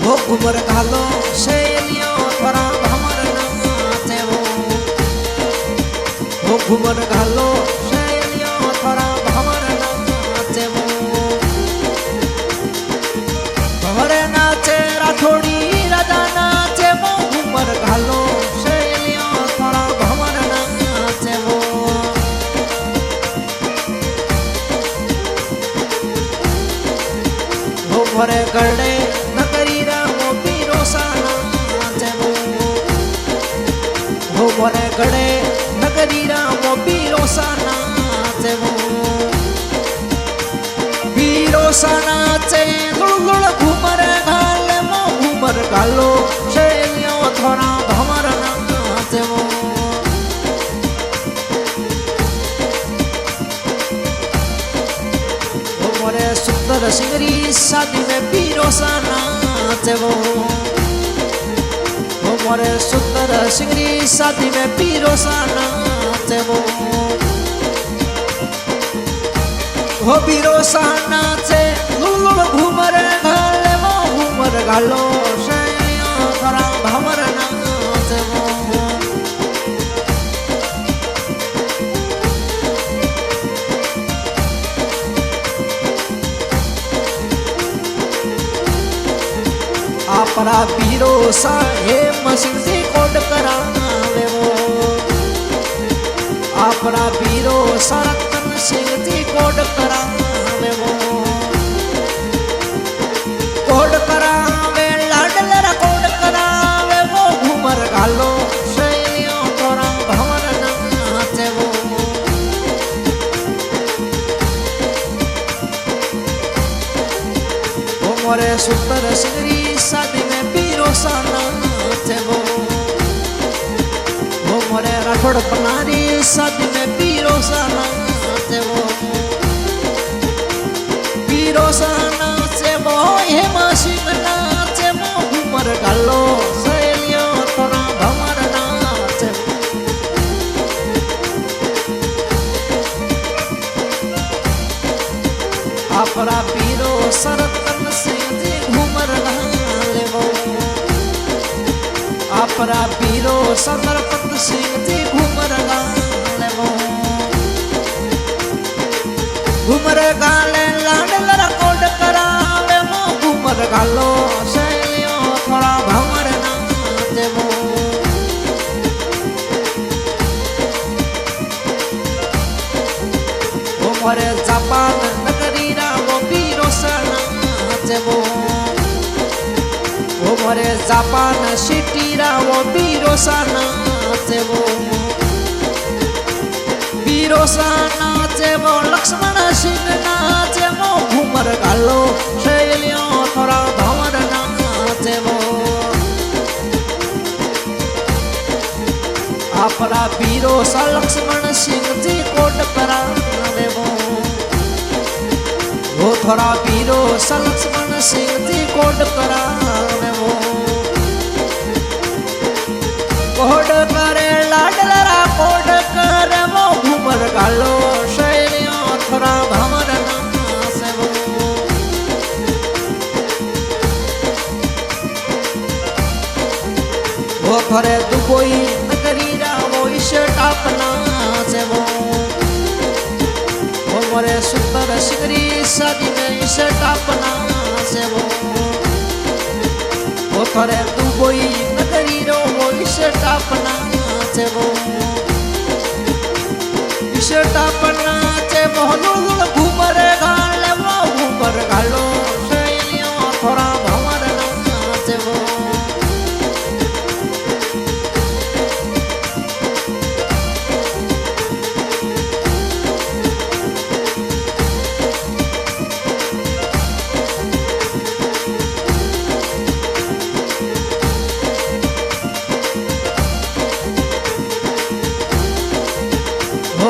हो घुमर घालो शैलियो थोड़ा भमर नाचे हो घुमर घालो शैलियो थोड़ा भमर नाचे भमर नाचे राठोड़ी राजा नाचे वो घुमर घालो शैलियो थोड़ा भमर नाचे वो भरे गड़े हो भरे गड़े नगरी रामो पीरो सा नाचे वो पीरो सा नाचे लुड़ लुड़ घूमर घाले वो घूमर घालो शैलियों थोड़ा भमर नाचे वो भरे सुंदर सिंगरी शादी में पीरो सा नाचे वो मोरे सुंदर सिंगरी शादी में पीरो सा नाचे वो हो पीरो सा नाचे लुलुल घूमर घाले वो घूमर घालो शैलियों थोड़ा भमर नाचे वो आपरा पीरो सा हे मसीह से कोड करावे वो आपरा पीरो सा रतन सिंह जी कोड करावे वो कोड करावे लाडलरा कोड करावे वो घूमर घालो शैलियों थोड़ा भंवर नाचे वो मोरे सुंदर सिंगरी शादी में पीरो सा नाचे वो मोरे राठौड़ पनारी शादी में पीरो सा नाचे वो पीरो सा नाचे वो हे मासिक नाचे वो घूमर घालो शैलियों थोड़ा भमर नाचे आपरा पीरो सरतन सिंह जी घूमर घाले वो आपरा पीरो सरपत सिंह जी घूमर घाले वो घूमर घाले लाडलरा कोड करावे वो घूमर घालो शैलियों थोड़ा भंवर नाचे वो मोरे जापान नगरी रामो पीरो सा नाचे वो मोरे जापान सिटी रामो पीरो सा नाचे वो पीरो सा नाचे वो लक्ष्मण सिंह नाचे वो घूमर घालो शैलियों थोड़ा भंवर नाचे वो आपरा पीरो सा लक्ष्मण सिंह जी कोट करावे वो थोड़ा पीरो सा लक्ष्मण सिंह जी कोट करावे वो कोड करे लाडलरा कोड करे वो घूमर घालो शैलियों थोड़ा भमर नाचे वो थोड़े दुबई नगरी रामो टाप नाचे वो मोरे सुंदर सिंगरी शादी में टाप नाचे वो थोड़े दुबई नगरी रो वो टाप नाचे वो टाप नाचे वो लुलुल घूमर घाले वो घूमर घालो शैलियों थोड़ा भंवर नाचे वो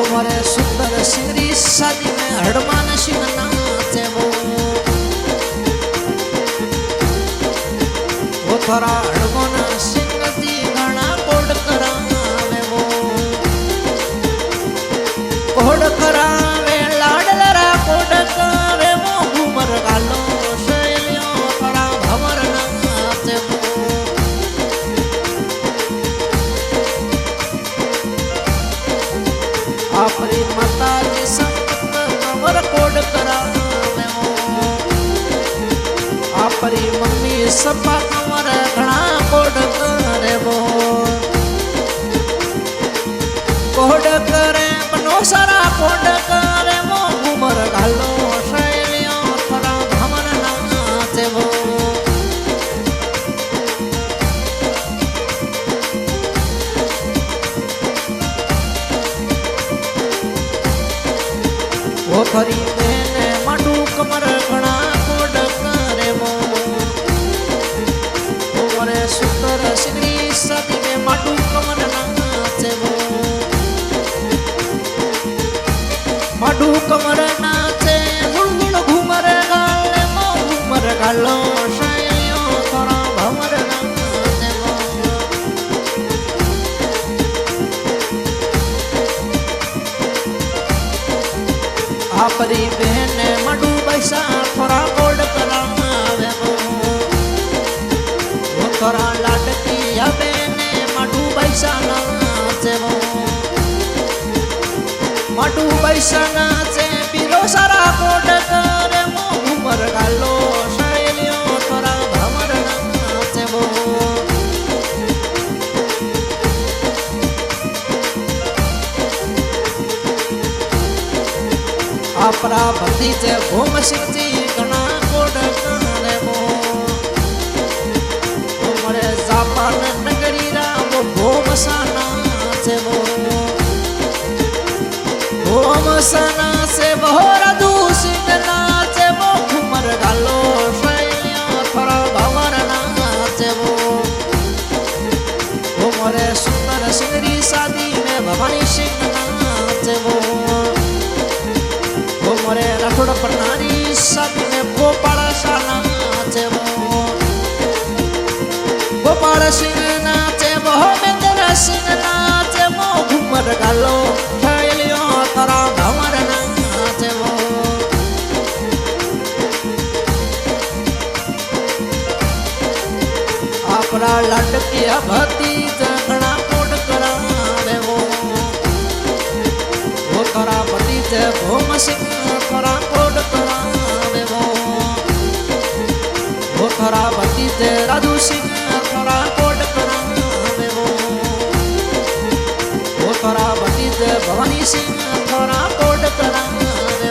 मोरे सुंदर सिंगरी शादी में हड़मान सिंह नाचे वो थोड़ा हड़मान सिंह जी घना कोड करावे वो कोड करावे लाडलरा कोड करावे वो घूमर घालो शैलियों थोड़ा भंवर આપરી મમ્મી સપા કમર ઘણા કોડ કરે કોડ કરે બનો સારા કોડ કરે મો ઉમર ગાલો શૈલિયો થોડા ભમર નાચે વો ખરી બેને માટું કમર ઘણા કોડ કરે મોરે સુતર સિગડી સતી મે માટું કમર નાચે માટું કમર નાચે ગુળગુળ ઘુમર ગાલે મો ઘુમર ગાલો શૈલિયો થોડા ભમર નાચે આપરી બહેને માટું પૈસા થોડા કોડ કરાવે થોડા લાડકી બેને માટું પૈસા નાચે માટું પૈસા નાચે પીરો સારા કોડ કરે મો ઉમર ગાલો શૈલિયો થોડા ભમર નાચે આપરા ભતીજે ભોમસિંહજી ઘણા કોડ કરે મોરે જાપાન નગરી રામ ભોમસાના છે ભોમસાના છે રાધુ સિંહ નાચે ઘુમર ગાલો શૈલિયો થોડા ભમર નાચે મોરે સુંદર સિંગરી શાદી में ભવાની સિંહ નાચે मोरे राठौड़ प्रणारी शादी में गोपाल शाह नाचे गोपाल सिंह नाचे महेंद्र सिंह नाचे घूमर गालो शैलियो तरा भंवर नाचे आपरा लड़की भतीज घना कोड करावे वो तरा भतीज भोम सिंह थोड़ा कोड करावे वो थोड़ा भतीज राधु सिंह थोड़ा कोड करावे वो थोड़ा भतीज भवानी सिंह थोड़ा कोड करावे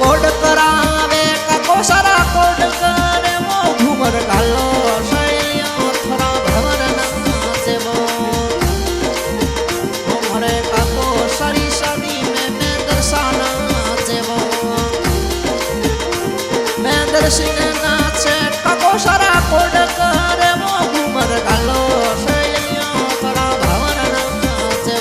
कोड करावे काको सारा कोड करे वो घूमर गालो शैलियो थोड़ा भंवर नाचे वो मोरे काको सारी शादी में मैं दर्शाना नाचे मैं दर्शन नाचे काको सारा कोड करे वो घूमर गालो शैलियो थोड़ा भंवर नाचे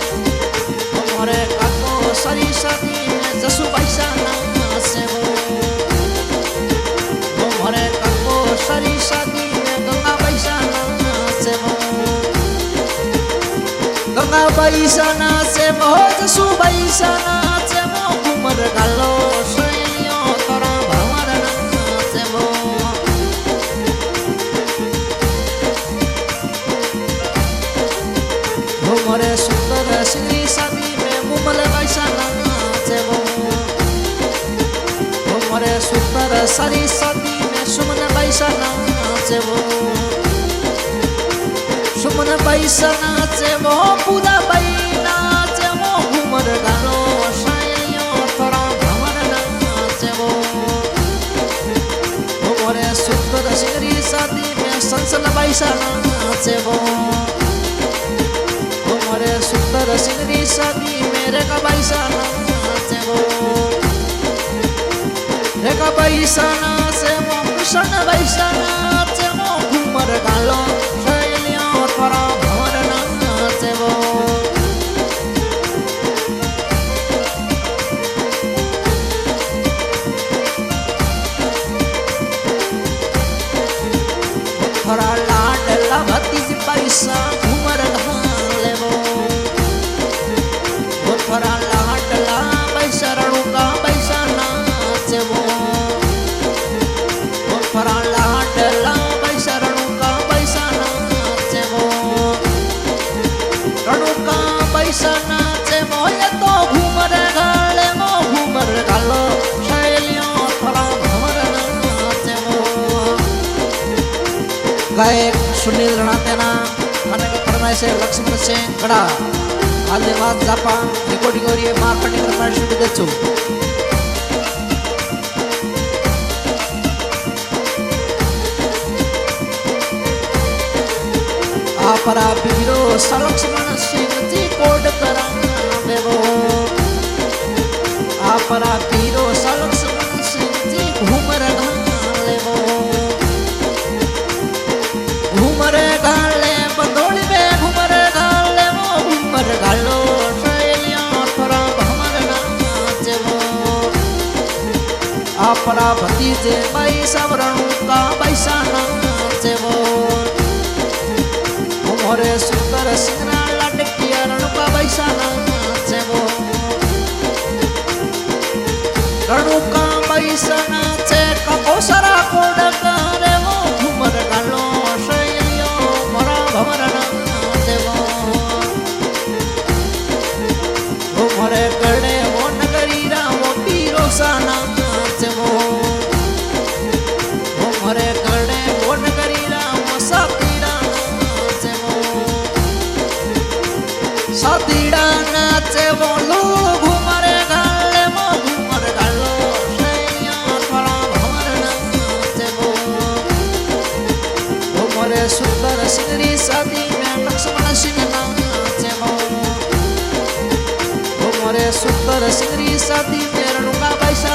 मोरे काको सारी शादी में जसु पैसा नाचे मोरे काको सारी शादी गंगा पैसा नाचे बहुत सुबैसा नाचे घुमर गालो शैलियो थोड़ा भंवर नाचे मोरे सुंदर सिंगरी शादी में मुमल पैसा नाचे मोरे सुंदर सारी शादी में सुमन पैसा नाचे सुमन पैसा नाचे पूजा पई नाचे घूमर गालो शैलियो थोड़ा भंवर नाचे मोरे सुंदर सिंगरी शादी में संसन पैसा नाचे मोरे सुंदर सिंगरी शादी में रेखा पैसा नाचे रेखा पैसा नाचे कृष्ण पैसा नाचे घूमर गालो शैलियो थोड़ा भंवर नाचे थोड़ा लाडला भतीज पैसा घूमर घाले थोड़ा लाडला पैसा रणु का पैसा नाचे थोड़ा लाडला पैसा रणु का पैसा नाचे रणु का पैसा नाचे ये तो घूमर गाले मो घूमर गालो शैलियों थोड़ा भंवर नाचे वो गायक सुनील रणातेना अनेक फरमाइश लक्ष्मण सिंह गड़ा आदिवाद जापान रिकॉर्डिंग और ये मार्केटिंग फरमाइश भी देचो आपरा बिरो लक्ष्मण सिंह जी कोड करावे वो आपरा बिरो लक्ष्मण सिंह जी घूमर गाले वो घूमर गाले बंदोली में घूमर गाले वो घूमर गालो शैलियां थोड़ा भमर नाचे वो आपरा भतीजे भाई सवरणों का पैसा नाचे वो मोरे सुंदर सिंगरा लटकिया रणुका बैसा नाचे वो रणुका बैसा नाचे कपोसरा कोड करे वो घूमर गालो शैलियो मोरा भमर नाचे वो मोरे गड़े वो नगरीरा वो पीरो सा नाचे वो मोरे गड़े वो नगरीरा वो सातीरा सातीड़ा नाचे वो लोग घूमरे गाले मो घूमर गालो शैलियां थोड़ा भंवर नाचे वो मोरे सुंदर सिंगरी शादी में लक्ष्मण सिंह नाचे वो मोरे सुंदर सिंगरी शादी में रणुका बैसा